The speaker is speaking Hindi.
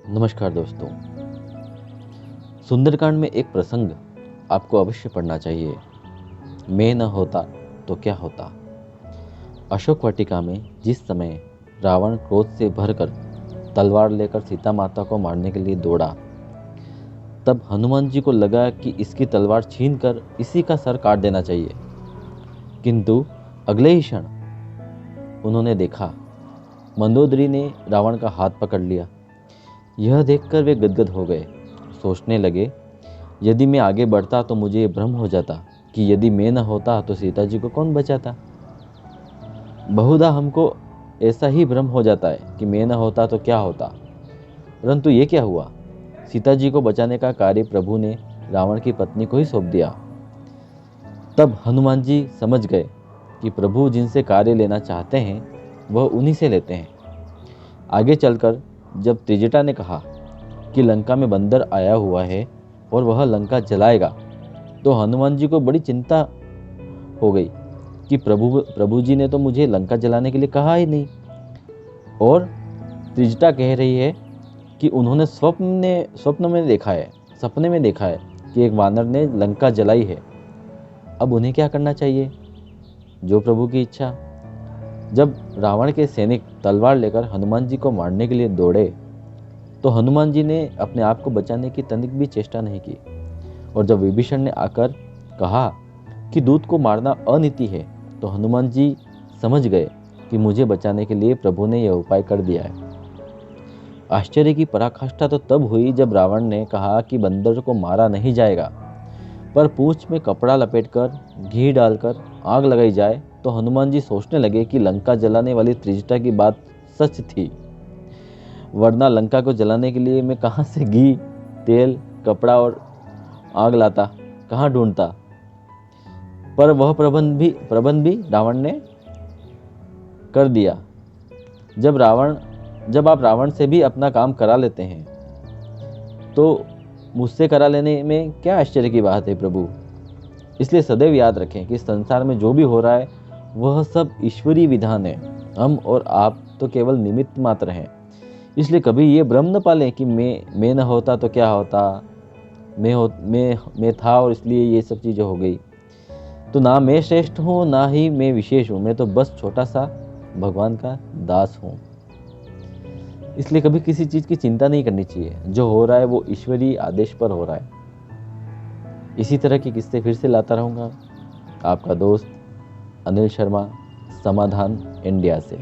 नमस्कार दोस्तों। सुंदरकांड में एक प्रसंग आपको अवश्य पढ़ना चाहिए। मैं न होता तो क्या होता। अशोक वाटिका में जिस समय रावण क्रोध से भरकर तलवार लेकर सीता माता को मारने के लिए दौड़ा, तब हनुमान जी को लगा कि इसकी तलवार छीनकर इसी का सर काट देना चाहिए। किंतु अगले ही क्षण उन्होंने देखा मंदोदरी ने रावण का हाथ पकड़ लिया। यह देखकर वे गदगद हो गए। सोचने लगे, यदि मैं आगे बढ़ता तो मुझे ये भ्रम हो जाता कि यदि मैं न होता तो सीता जी को कौन बचाता। बहुधा हमको ऐसा ही भ्रम हो जाता है कि मैं न होता तो क्या होता। परंतु ये क्या हुआ, सीता जी को बचाने का कार्य प्रभु ने रावण की पत्नी को ही सौंप दिया। तब हनुमान जी समझ गए कि प्रभु जिनसे कार्य लेना चाहते हैं वह उन्हीं से लेते हैं। आगे चलकर जब त्रिजटा ने कहा कि लंका में बंदर आया हुआ है और वह लंका जलाएगा, तो हनुमान जी को बड़ी चिंता हो गई कि प्रभु जी ने तो मुझे लंका जलाने के लिए कहा ही नहीं। और त्रिजटा कह रही है कि उन्होंने सपने में देखा है कि एक वानर ने लंका जलाई है। अब उन्हें क्या करना चाहिए? जो प्रभु की इच्छा। जब रावण के सैनिक तलवार लेकर हनुमान जी को मारने के लिए दौड़े, तो हनुमान जी ने अपने आप को बचाने की तनिक भी चेष्टा नहीं की। और जब विभीषण ने आकर कहा कि दूत को मारना अनीति है, तो हनुमान जी समझ गए कि मुझे बचाने के लिए प्रभु ने यह उपाय कर दिया है। आश्चर्य की पराकाष्ठा तो तब हुई जब रावण ने कहा कि बंदर को मारा नहीं जाएगा, पर पूंछ में कपड़ा लपेटकर घी डालकर आग लगाई जाए। तो हनुमान जी सोचने लगे कि लंका जलाने वाली त्रिजटा की बात सच थी, वरना लंका को जलाने के लिए मैं कहाँ से घी, तेल, कपड़ा और आग लाता, कहाँ ढूंढता। पर वह प्रबंध भी रावण ने कर दिया। जब आप रावण से भी अपना काम करा लेते हैं, तो मुझसे करा लेने में क्या आश्चर्य की बात है प्रभु। इसलिए सदैव याद रखें कि संसार में जो भी हो रहा है वह सब ईश्वरीय विधान है। हम और आप तो केवल निमित्त मात्र हैं। इसलिए कभी ये भ्रम न पालें कि मैं न होता तो क्या होता, मैं था और इसलिए ये सब चीज़ें हो गई। तो ना मैं श्रेष्ठ हूँ, ना ही मैं विशेष हूँ। मैं तो बस छोटा सा भगवान का दास हूँ। इसलिए कभी किसी चीज़ की चिंता नहीं करनी चाहिए। जो हो रहा है वो ईश्वरीय आदेश पर हो रहा है। इसी तरह के किस्से फिर से लाता रहूँगा। आपका दोस्त अनिल शर्मा, समाधान इंडिया से।